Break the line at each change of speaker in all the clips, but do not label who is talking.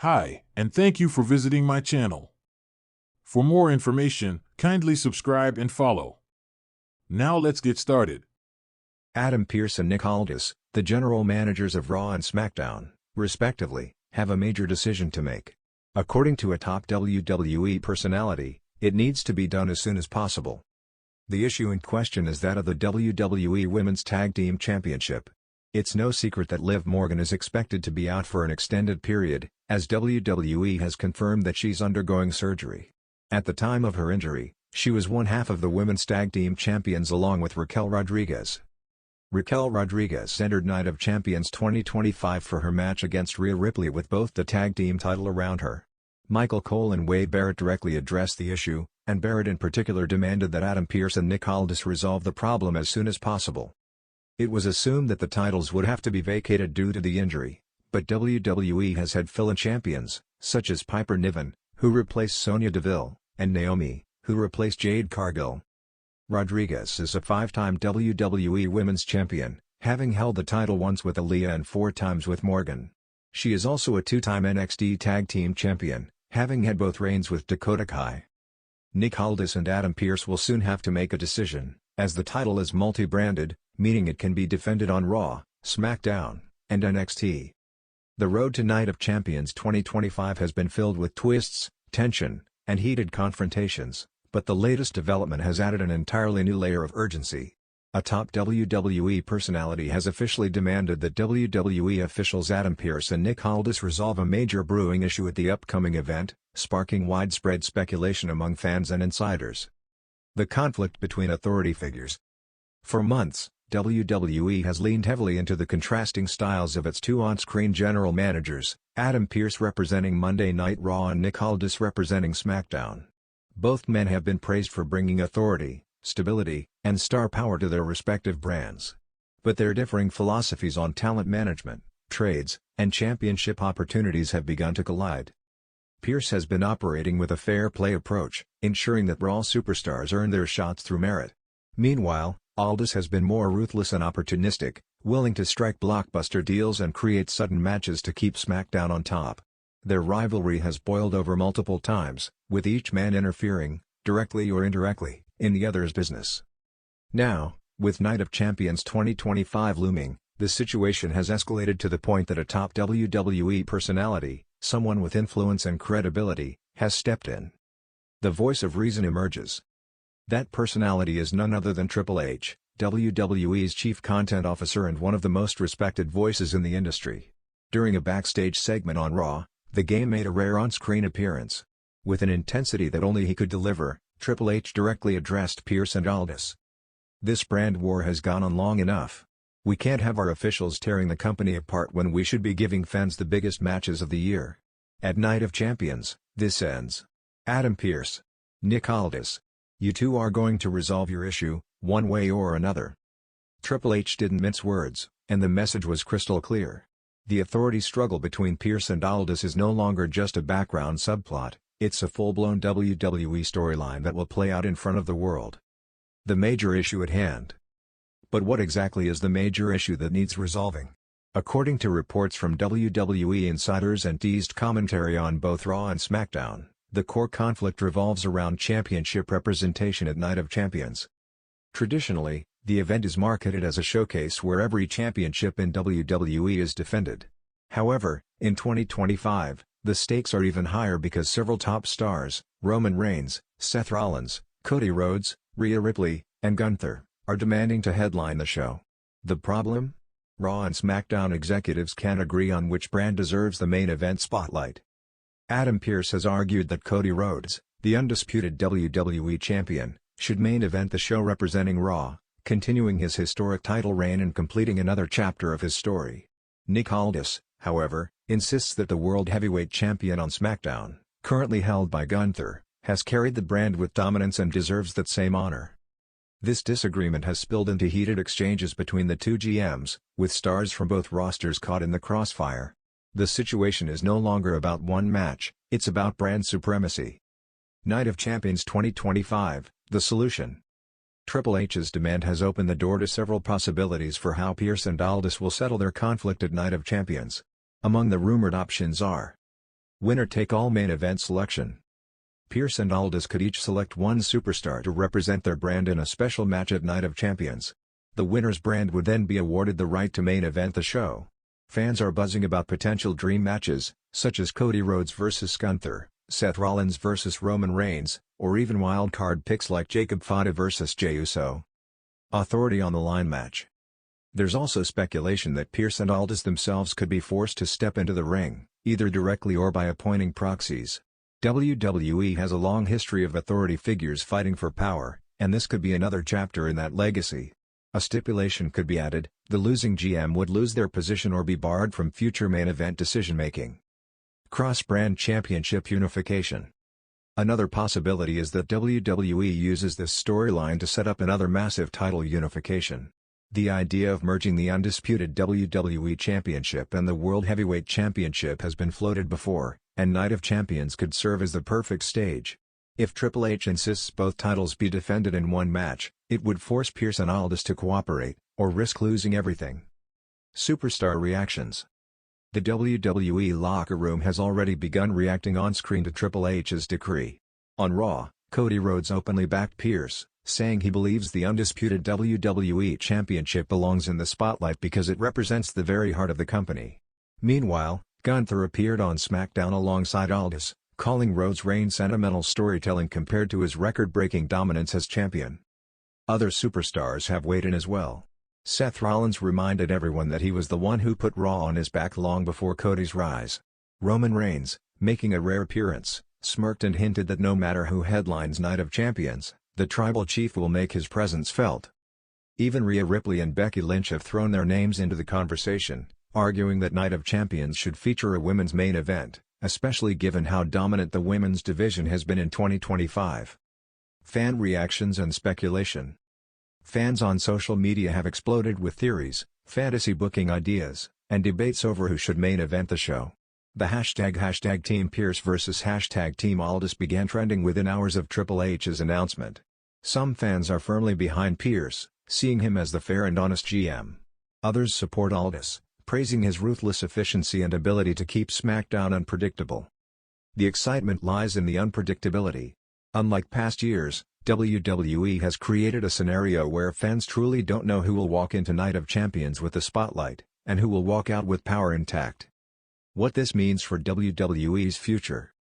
Hi, and thank you for visiting my channel. For more information, kindly subscribe and follow. Now let's get started.
Adam Pearce and Nick Aldis, the general managers of Raw and SmackDown, respectively, have a major decision to make. According to a top WWE personality, it needs to be done as soon as possible. The issue in question is that of the WWE Women's Tag Team Championship. It's no secret that Liv Morgan is expected to be out for an extended period, as WWE has confirmed that she's undergoing surgery. At the time of her injury, she was one half of the Women's Tag Team Champions along with Raquel Rodriguez. Raquel Rodriguez entered Night of Champions 2025 for her match against Rhea Ripley with both the tag team title around her. Michael Cole and Wade Barrett directly addressed the issue, and Barrett in particular demanded that Adam Pearce and Nick Aldis resolve the problem as soon as possible. It was assumed that the titles would have to be vacated due to the injury, but WWE has had fill-in champions, such as Piper Niven, who replaced Sonya Deville, and Naomi, who replaced Jade Cargill. Rodriguez is a five-time WWE Women's Champion, having held the title once with Aaliyah and four times with Morgan. She is also a two-time NXT Tag Team Champion, having had both reigns with Dakota Kai. Nick Aldis and Adam Pearce will soon have to make a decision, as the title is multi-branded, meaning it can be defended on Raw, SmackDown, and NXT. The road to Night of Champions 2025 has been filled with twists, tension, and heated confrontations, but the latest development has added an entirely new layer of urgency. A top WWE personality has officially demanded that WWE officials Adam Pearce and Nick Aldis resolve a major brewing issue at the upcoming event, sparking widespread speculation among fans and insiders. The conflict between authority figures. For months, WWE has leaned heavily into the contrasting styles of its two on-screen general managers, Adam Pearce representing Monday Night Raw and Nick Aldis representing SmackDown. Both men have been praised for bringing authority, stability, and star power to their respective brands. But their differing philosophies on talent management, trades, and championship opportunities have begun to collide. Pearce has been operating with a fair play approach, ensuring that Raw superstars earn their shots through merit. Meanwhile, Aldis has been more ruthless and opportunistic, willing to strike blockbuster deals and create sudden matches to keep SmackDown on top. Their rivalry has boiled over multiple times, with each man interfering, directly or indirectly, in the other's business. Now, with Night of Champions 2025 looming, the situation has escalated to the point that a top WWE personality, someone with influence and credibility, has stepped in. The voice of reason emerges. That personality is none other than Triple H, WWE's chief content officer and one of the most respected voices in the industry. During a backstage segment on Raw, the game made a rare on-screen appearance. With an intensity that only he could deliver, Triple H directly addressed Pearce and Aldis. "This brand war has gone on long enough. We can't have our officials tearing the company apart when we should be giving fans the biggest matches of the year. At Night of Champions, this ends. Adam Pearce, Nick Aldis, you two are going to resolve your issue, one way or another." Triple H didn't mince words, and the message was crystal clear. The authority struggle between Pearce and Aldis is no longer just a background subplot, it's a full-blown WWE storyline that will play out in front of the world. The major issue at hand. But what exactly is the major issue that needs resolving? According to reports from WWE insiders and teased commentary on both Raw and SmackDown, the core conflict revolves around championship representation at Night of Champions. Traditionally, the event is marketed as a showcase where every championship in WWE is defended. However, in 2025, the stakes are even higher because several top stars, Roman Reigns, Seth Rollins, Cody Rhodes, Rhea Ripley, and Gunther, are demanding to headline the show. The problem? Raw and SmackDown executives can't agree on which brand deserves the main event spotlight. Adam Pearce has argued that Cody Rhodes, the undisputed WWE champion, should main event the show representing Raw, continuing his historic title reign and completing another chapter of his story. Nick Aldis, however, insists that the World Heavyweight Champion on SmackDown, currently held by Gunther, has carried the brand with dominance and deserves that same honor. This disagreement has spilled into heated exchanges between the two GMs, with stars from both rosters caught in the crossfire. The situation is no longer about one match, it's about brand supremacy. Night of Champions 2025, the solution. Triple H's demand has opened the door to several possibilities for how Pearce and Aldis will settle their conflict at Night of Champions. Among the rumored options are Winner-take-all main event selection. Pearce and Aldis could each select one superstar to represent their brand in a special match at Night of Champions. The winner's brand would then be awarded the right to main event the show. Fans are buzzing about potential dream matches, such as Cody Rhodes vs. Gunther, Seth Rollins vs. Roman Reigns, or even wildcard picks like Jacob Fatu vs. Jey Uso. Authority on the line match. There's also speculation that Pearce and Aldis themselves could be forced to step into the ring, either directly or by appointing proxies. WWE has a long history of authority figures fighting for power, and this could be another chapter in that legacy. A stipulation could be added: the losing GM would lose their position or be barred from future main event decision-making. Cross-brand championship unification. Another possibility is that WWE uses this storyline to set up another massive title unification. The idea of merging the undisputed WWE Championship and the World Heavyweight Championship has been floated before, and Night of Champions could serve as the perfect stage. If Triple H insists both titles be defended in one match, it would force Pearce and Aldis to cooperate, or risk losing everything. Superstar reactions. The WWE locker room has already begun reacting on-screen to Triple H's decree. On Raw, Cody Rhodes openly backed Pearce, saying he believes the undisputed WWE Championship belongs in the spotlight because it represents the very heart of the company. Meanwhile, Gunther appeared on SmackDown alongside Aldis, calling Rhodes' reign sentimental storytelling compared to his record-breaking dominance as champion. Other superstars have weighed in as well. Seth Rollins reminded everyone that he was the one who put Raw on his back long before Cody's rise. Roman Reigns, making a rare appearance, smirked and hinted that no matter who headlines Night of Champions, the Tribal Chief will make his presence felt. Even Rhea Ripley and Becky Lynch have thrown their names into the conversation, arguing that Night of Champions should feature a women's main event, especially given how dominant the women's division has been in 2025. Fan reactions and speculation. Fans on social media have exploded with theories, fantasy booking ideas, and debates over who should main event the show. The hashtag Team Pearce vs hashtag Team Aldis began trending within hours of Triple H's announcement. Some fans are firmly behind Pearce, seeing him as the fair and honest GM. Others support Aldis, praising his ruthless efficiency and ability to keep SmackDown unpredictable. The excitement lies in the unpredictability. Unlike past years, WWE has created a scenario where fans truly don't know who will walk into Night of Champions with the spotlight, and who will walk out with power intact. What this means for WWE's future.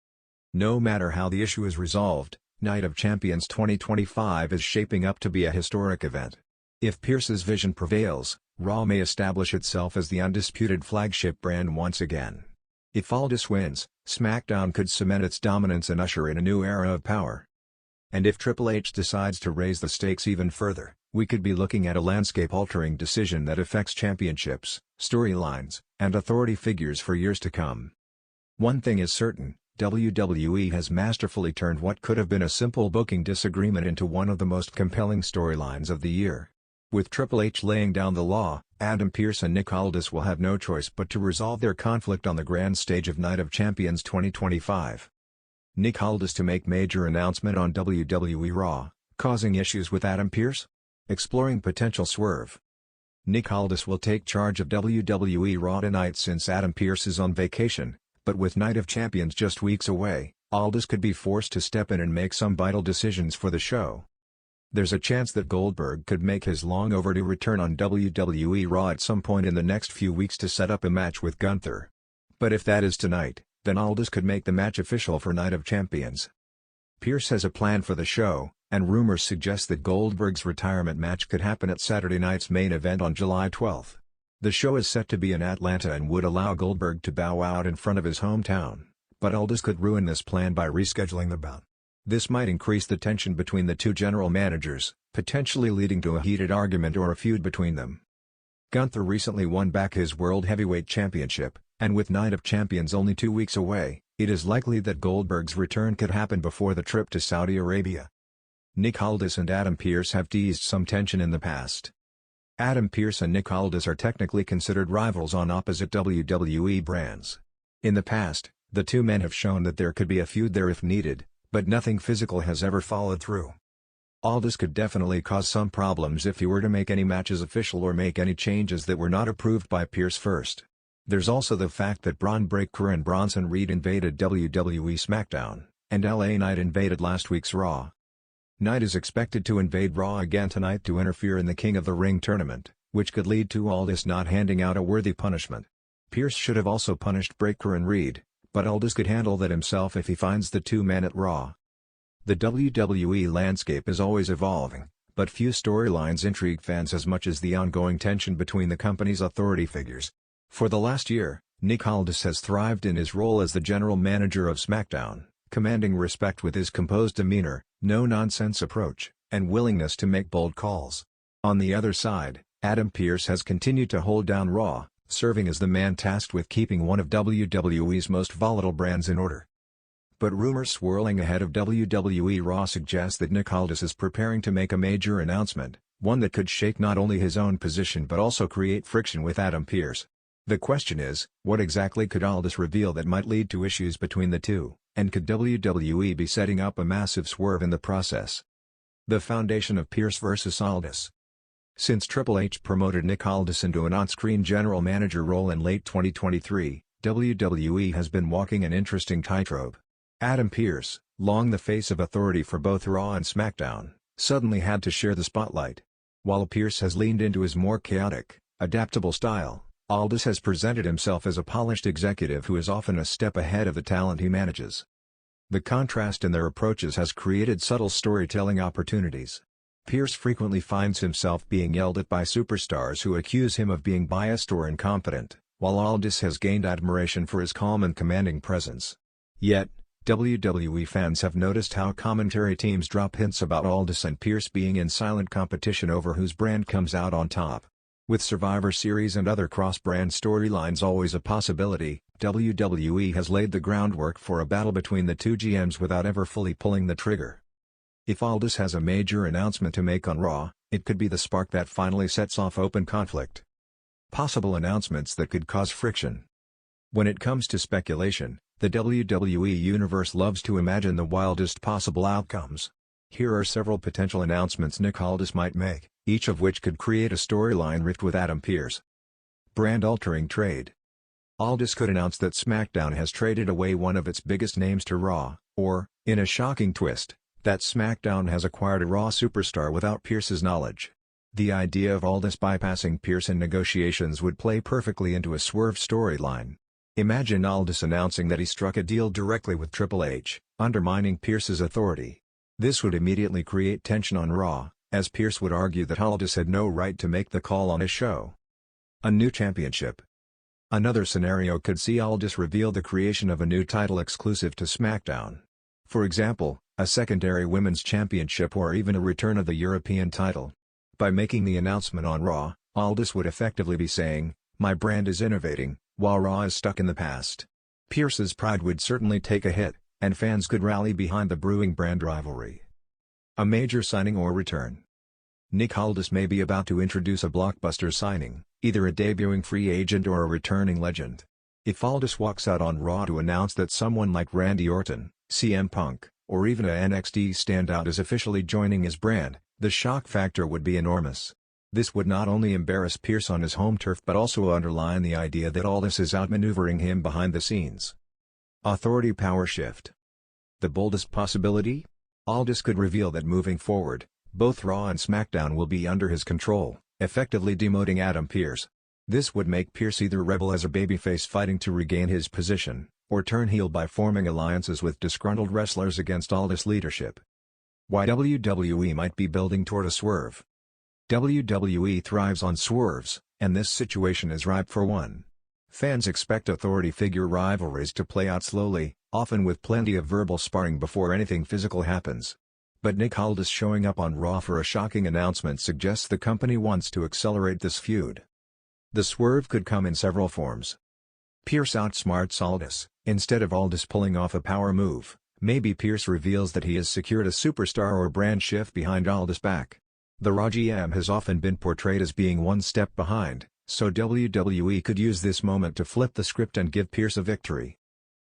No matter how the issue is resolved, Night of Champions 2025 is shaping up to be a historic event. If Pearce's vision prevails, Raw may establish itself as the undisputed flagship brand once again. If Aldis wins, SmackDown could cement its dominance and usher in a new era of power. And if Triple H decides to raise the stakes even further, we could be looking at a landscape-altering decision that affects championships, storylines, and authority figures for years to come. One thing is certain, WWE has masterfully turned what could have been a simple booking disagreement into one of the most compelling storylines of the year. With Triple H laying down the law, Adam Pearce and Nick Aldis will have no choice but to resolve their conflict on the grand stage of Night of Champions 2025. Nick Aldis to make major announcement on WWE Raw, causing issues with Adam Pearce? Exploring potential swerve. Nick Aldis will take charge of WWE Raw tonight since Adam Pearce is on vacation, but with Night of Champions just weeks away, Aldis could be forced to step in and make some vital decisions for the show. There's a chance that Goldberg could make his long-overdue return on WWE Raw at some point in the next few weeks to set up a match with Gunther. But if that is tonight, then Aldis could make the match official for Night of Champions. Pearce has a plan for the show, and rumors suggest that Goldberg's retirement match could happen at Saturday night's main event on July 12. The show is set to be in Atlanta and would allow Goldberg to bow out in front of his hometown, but Aldis could ruin this plan by rescheduling the bout. This might increase the tension between the two general managers, potentially leading to a heated argument or a feud between them. Gunther recently won back his World Heavyweight Championship, and with Night of Champions only 2 weeks away, it is likely that Goldberg's return could happen before the trip to Saudi Arabia. Nick Aldis and Adam Pearce have teased some tension in the past. Adam Pearce and Nick Aldis are technically considered rivals on opposite WWE brands. In the past, the two men have shown that there could be a feud there if needed, but nothing physical has ever followed through. Aldis could definitely cause some problems if he were to make any matches official or make any changes that were not approved by Pearce first. There's also the fact that Braun Breaker and Bronson Reed invaded WWE SmackDown, and LA Knight invaded last week's Raw. Knight is expected to invade Raw again tonight to interfere in the King of the Ring tournament, which could lead to Aldis not handing out a worthy punishment. Pearce should have also punished Breaker and Reed, but Aldis could handle that himself if he finds the two men at Raw. The WWE landscape is always evolving, but few storylines intrigue fans as much as the ongoing tension between the company's authority figures. For the last year, Nick Aldis has thrived in his role as the general manager of SmackDown, commanding respect with his composed demeanor, no-nonsense approach, and willingness to make bold calls. On the other side, Adam Pearce has continued to hold down Raw, serving as the man tasked with keeping one of WWE's most volatile brands in order. But rumors swirling ahead of WWE Raw suggest that Nick Aldis is preparing to make a major announcement, one that could shake not only his own position but also create friction with Adam Pearce. The question is, what exactly could Aldis reveal that might lead to issues between the two, and could WWE be setting up a massive swerve in the process? The foundation of Pearce vs. Aldis. Since Triple H promoted Nick Aldis into an on-screen general manager role in late 2023, WWE has been walking an interesting tightrope. Adam Pearce, long the face of authority for both Raw and SmackDown, suddenly had to share the spotlight. While Pearce has leaned into his more chaotic, adaptable style, Aldis has presented himself as a polished executive who is often a step ahead of the talent he manages. The contrast in their approaches has created subtle storytelling opportunities. Pearce frequently finds himself being yelled at by superstars who accuse him of being biased or incompetent, while Aldis has gained admiration for his calm and commanding presence. Yet, WWE fans have noticed how commentary teams drop hints about Aldis and Pearce being in silent competition over whose brand comes out on top. With Survivor Series and other cross-brand storylines always a possibility, WWE has laid the groundwork for a battle between the two GMs without ever fully pulling the trigger. If Aldis has a major announcement to make on Raw, it could be the spark that finally sets off open conflict. Possible announcements that could cause friction. When it comes to speculation, the WWE Universe loves to imagine the wildest possible outcomes. Here are several potential announcements Nick Aldis might make, each of which could create a storyline rift with Adam Pearce. Brand-altering trade. Aldis could announce that SmackDown has traded away one of its biggest names to Raw, or, in a shocking twist, that SmackDown has acquired a Raw superstar without Pearce's knowledge. The idea of Aldis bypassing Pearce in negotiations would play perfectly into a swerve storyline. Imagine Aldis announcing that he struck a deal directly with Triple H, undermining Pearce's authority. This would immediately create tension on Raw, as Pearce would argue that Aldis had no right to make the call on his show. A new championship. Another scenario could see Aldis reveal the creation of a new title exclusive to SmackDown. For example, a secondary women's championship or even a return of the European title. By making the announcement on Raw, Aldis would effectively be saying, "My brand is innovating, while Raw is stuck in the past." Pearce's pride would certainly take a hit, and fans could rally behind the brewing brand rivalry. A major signing or return. Nick Aldis may be about to introduce a blockbuster signing, either a debuting free agent or a returning legend. If Aldis walks out on Raw to announce that someone like Randy Orton, CM Punk, or even a NXT standout is officially joining his brand, the shock factor would be enormous. This would not only embarrass Pearce on his home turf but also underline the idea that Aldis is outmaneuvering him behind the scenes. Authority power shift. The boldest possibility? Aldis could reveal that moving forward, both Raw and SmackDown will be under his control, effectively demoting Adam Pearce. This would make Pearce either rebel as a babyface fighting to regain his position, or turn heel by forming alliances with disgruntled wrestlers against Aldis' leadership. Why WWE might be building toward a swerve. WWE thrives on swerves, and this situation is ripe for one. Fans expect authority figure rivalries to play out slowly, often with plenty of verbal sparring before anything physical happens. But Nick Aldis showing up on Raw for a shocking announcement suggests the company wants to accelerate this feud. The swerve could come in several forms. Pearce outsmarts Aldis. Instead of Aldis pulling off a power move, maybe Pearce reveals that he has secured a superstar or brand shift behind Aldis' back. The Raw GM has often been portrayed as being one step behind, so WWE could use this moment to flip the script and give Pearce a victory.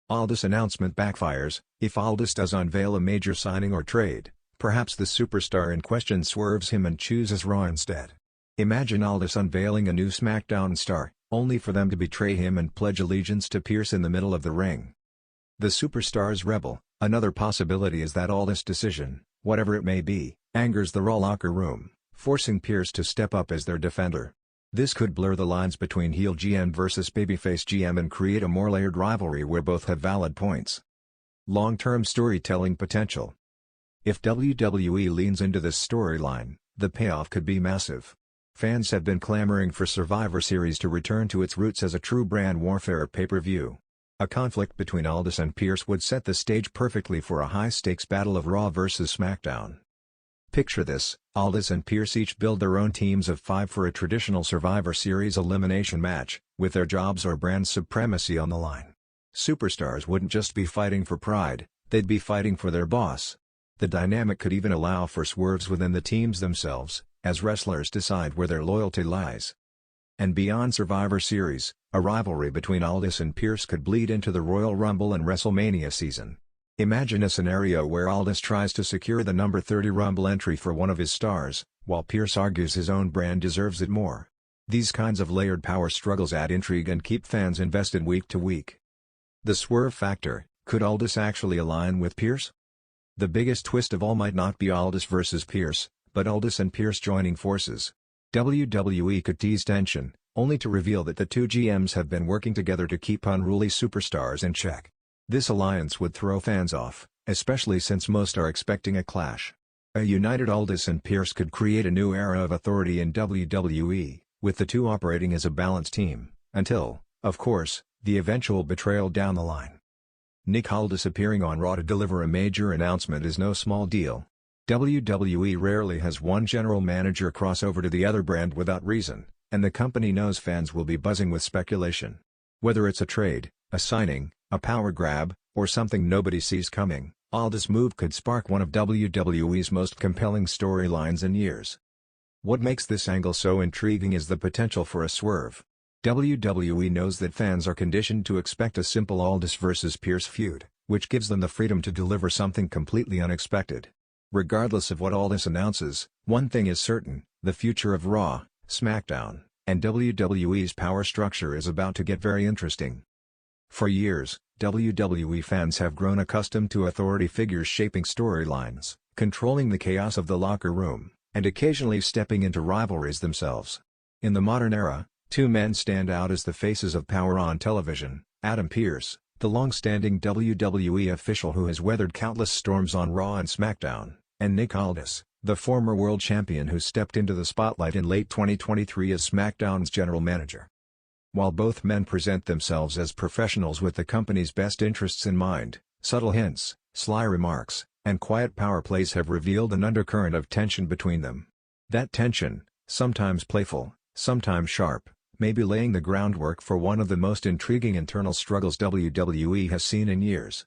Aldis' announcement backfires. If Aldis does unveil a major signing or trade, perhaps the superstar in question swerves him and chooses Raw instead. Imagine Aldis unveiling a new SmackDown star, only for them to betray him and pledge allegiance to Pearce in the middle of the ring. The superstars rebel. Another possibility is that Aldis' decision, whatever it may be, angers the Raw locker room, forcing Pearce to step up as their defender. This could blur the lines between heel GM versus babyface GM and create a more layered rivalry where both have valid points. Long-term storytelling potential. If WWE leans into this storyline, the payoff could be massive. Fans have been clamoring for Survivor Series to return to its roots as a true brand warfare pay-per-view. A conflict between Aldis and Pearce would set the stage perfectly for a high-stakes battle of Raw versus SmackDown. Picture this: Aldis and Pearce each build their own teams of 5 for a traditional Survivor Series elimination match, with their jobs or brand supremacy on the line. Superstars wouldn't just be fighting for pride, they'd be fighting for their boss. The dynamic could even allow for swerves within the teams themselves, as wrestlers decide where their loyalty lies. And beyond Survivor Series, a rivalry between Aldis and Pearce could bleed into the Royal Rumble and WrestleMania season. Imagine a scenario where Aldis tries to secure the number 30 Rumble entry for one of his stars, while Pearce argues his own brand deserves it more. These kinds of layered power struggles add intrigue and keep fans invested week to week. The swerve factor: could Aldis actually align with Pearce? The biggest twist of all might not be Aldis versus Pearce, but Aldis and Pearce joining forces. WWE could tease tension, only to reveal that the two GMs have been working together to keep unruly superstars in check. This alliance would throw fans off, especially since most are expecting a clash. A united Aldis and Pearce could create a new era of authority in WWE, with the two operating as a balanced team, until, of course, the eventual betrayal down the line. Nick Aldis appearing on Raw to deliver a major announcement is no small deal. WWE rarely has one general manager cross over to the other brand without reason, and the company knows fans will be buzzing with speculation. Whether it's a trade, a signing, a power grab, or something nobody sees coming, Aldis' move could spark one of WWE's most compelling storylines in years. What makes this angle so intriguing is the potential for a swerve. WWE knows that fans are conditioned to expect a simple Aldis versus Pearce feud, which gives them the freedom to deliver something completely unexpected. Regardless of what Aldis announces, one thing is certain: the future of Raw, SmackDown, and WWE's power structure is about to get very interesting. For years, WWE fans have grown accustomed to authority figures shaping storylines, controlling the chaos of the locker room, and occasionally stepping into rivalries themselves. In the modern era, two men stand out as the faces of power on television: Adam Pearce, the long-standing WWE official who has weathered countless storms on Raw and SmackDown, and Nick Aldis, the former world champion who stepped into the spotlight in late 2023 as SmackDown's general manager. While both men present themselves as professionals with the company's best interests in mind, subtle hints, sly remarks, and quiet power plays have revealed an undercurrent of tension between them. That tension, sometimes playful, sometimes sharp, may be laying the groundwork for one of the most intriguing internal struggles WWE has seen in years.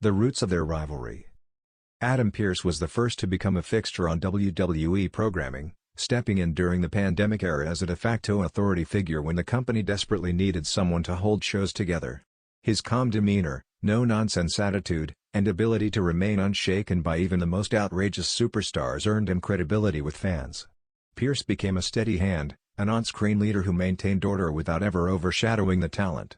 The roots of their rivalry. Adam Pearce was the first to become a fixture on WWE programming, stepping in during the pandemic era as a de facto authority figure when the company desperately needed someone to hold shows together. His calm demeanor, no-nonsense attitude, and ability to remain unshaken by even the most outrageous superstars earned him credibility with fans. Pearce became a steady hand, an on-screen leader who maintained order without ever overshadowing the talent.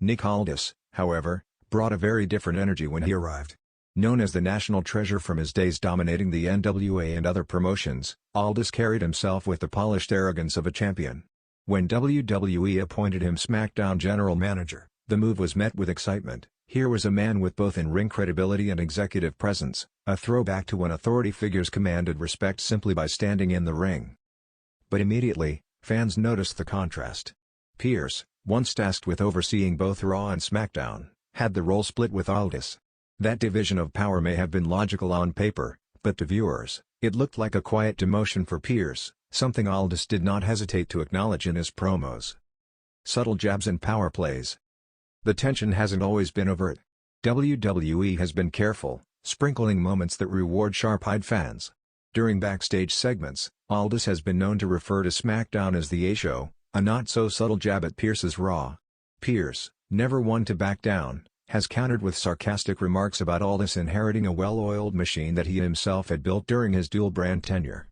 Nick Aldis, however, brought a very different energy when he arrived. Known as the national treasure from his days dominating the NWA and other promotions, Aldis carried himself with the polished arrogance of a champion. When WWE appointed him SmackDown general manager, the move was met with excitement. Here was a man with both in-ring credibility and executive presence, a throwback to when authority figures commanded respect simply by standing in the ring. But immediately, fans noticed the contrast. Pearce, once tasked with overseeing both Raw and SmackDown, had the role split with Aldis. That division of power may have been logical on paper, but to viewers, it looked like a quiet demotion for Pearce, something Aldis did not hesitate to acknowledge in his promos. Subtle jabs and power plays. The tension hasn't always been overt. WWE has been careful, sprinkling moments that reward sharp-eyed fans. During backstage segments, Aldis has been known to refer to SmackDown as the A-Show, a not-so-subtle jab at Pearce's Raw. Pearce, never one to back down, has countered with sarcastic remarks about Aldis inheriting a well-oiled machine that he himself had built during his dual-brand tenure.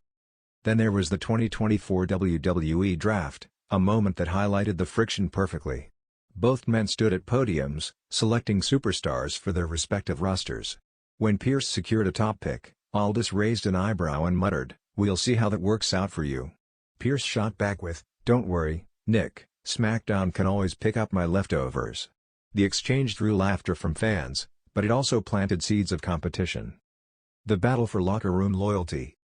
Then there was the 2024 WWE Draft, a moment that highlighted the friction perfectly. Both men stood at podiums, selecting superstars for their respective rosters. When Pearce secured a top pick, Aldis raised an eyebrow and muttered, "We'll see how that works out for you." Pearce shot back with, "Don't worry, Nick, SmackDown can always pick up my leftovers." The exchange drew laughter from fans, but it also planted seeds of competition. The battle for locker room loyalty.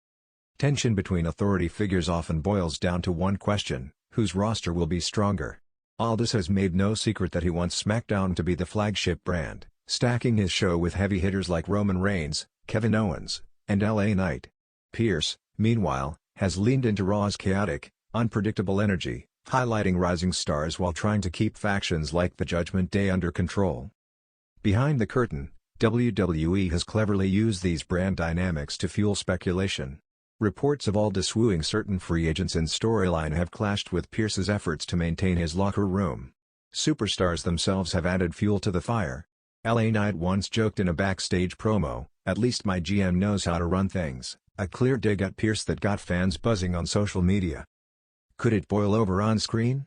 Tension between authority figures often boils down to one question: whose roster will be stronger? Aldis has made no secret that he wants SmackDown to be the flagship brand, stacking his show with heavy hitters like Roman Reigns, Kevin Owens, and LA Knight. Pearce, meanwhile, has leaned into Raw's chaotic, unpredictable energy, highlighting rising stars while trying to keep factions like the Judgment Day under control. Behind the curtain, WWE has cleverly used these brand dynamics to fuel speculation. Reports of Aldis wooing certain free agents in storyline have clashed with Pearce's efforts to maintain his locker room. Superstars themselves have added fuel to the fire. LA Knight once joked in a backstage promo, "At least my GM knows how to run things," a clear dig at Pearce that got fans buzzing on social media. Could it boil over on screen?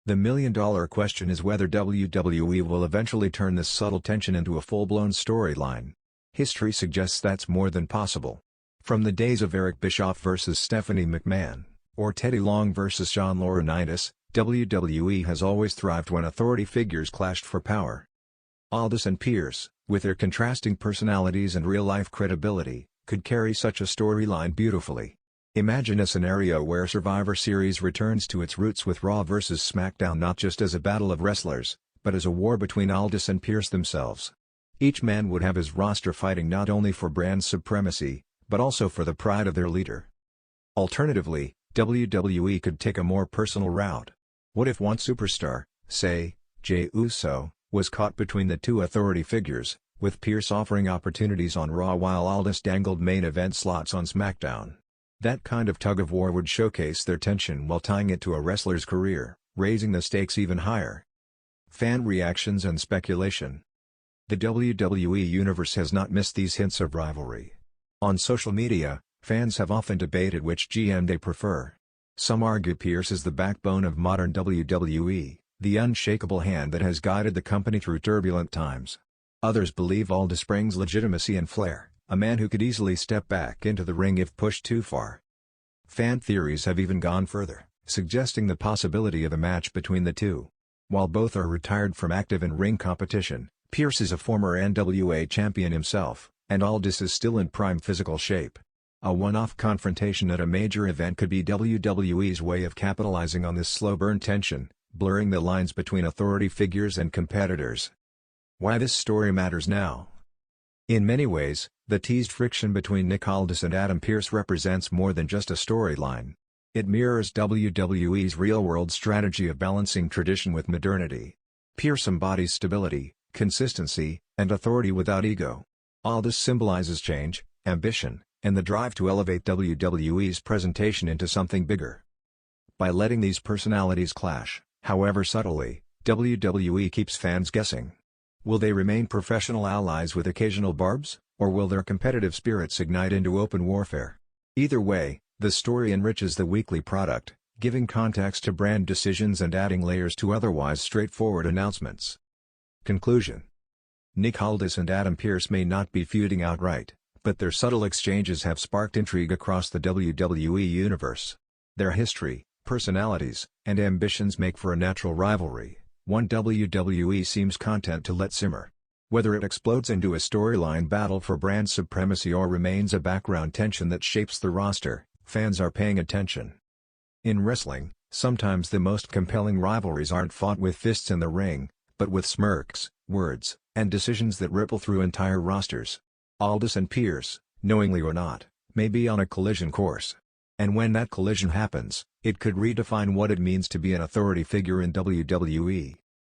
The million-dollar question is whether WWE will eventually turn this subtle tension into a full-blown storyline. History suggests that's more than possible. From the days of Eric Bischoff vs. Stephanie McMahon, or Teddy Long vs. John Laurinaitis, WWE has always thrived when authority figures clashed for power. Aldis and Pearce, with their contrasting personalities and real-life credibility, could carry such a storyline beautifully. Imagine a scenario where Survivor Series returns to its roots with Raw vs. SmackDown not just as a battle of wrestlers, but as a war between Aldis and Pearce themselves. Each man would have his roster fighting not only for brand supremacy, but also for the pride of their leader. Alternatively, WWE could take a more personal route. What if one superstar, say, Jey Uso, was caught between the two authority figures, with Pearce offering opportunities on Raw while Aldis dangled main event slots on SmackDown? That kind of tug-of-war would showcase their tension while tying it to a wrestler's career, raising the stakes even higher. Fan reactions and speculation. The WWE Universe has not missed these hints of rivalry. On social media, fans have often debated which GM they prefer. Some argue Pearce is the backbone of modern WWE, the unshakable hand that has guided the company through turbulent times. Others believe Aldis brings legitimacy and flair, a man who could easily step back into the ring if pushed too far. Fan theories have even gone further, suggesting the possibility of a match between the two. While both are retired from active in-ring competition, Pearce is a former NWA champion himself, and Aldis is still in prime physical shape. A one-off confrontation at a major event could be WWE's way of capitalizing on this slow-burn tension, blurring the lines between authority figures and competitors. Why this story matters now? In many ways, the teased friction between Nick Aldis and Adam Pearce represents more than just a storyline. It mirrors WWE's real-world strategy of balancing tradition with modernity. Pearce embodies stability, consistency, and authority without ego. Aldis symbolizes change, ambition, and the drive to elevate WWE's presentation into something bigger. By letting these personalities clash, however subtly, WWE keeps fans guessing. Will they remain professional allies with occasional barbs, or will their competitive spirits ignite into open warfare? Either way, the story enriches the weekly product, giving context to brand decisions and adding layers to otherwise straightforward announcements. Conclusion. Nick Aldis and Adam Pearce may not be feuding outright, but their subtle exchanges have sparked intrigue across the WWE universe. Their history, personalities, and ambitions make for a natural rivalry, one WWE seems content to let simmer. Whether it explodes into a storyline battle for brand supremacy or remains a background tension that shapes the roster, fans are paying attention. In wrestling, sometimes the most compelling rivalries aren't fought with fists in the ring, but with smirks, words, and decisions that ripple through entire rosters. Aldis and Pearce, knowingly or not, may be on a collision course. And when that collision happens, it could redefine what it means to be an authority figure in WWE.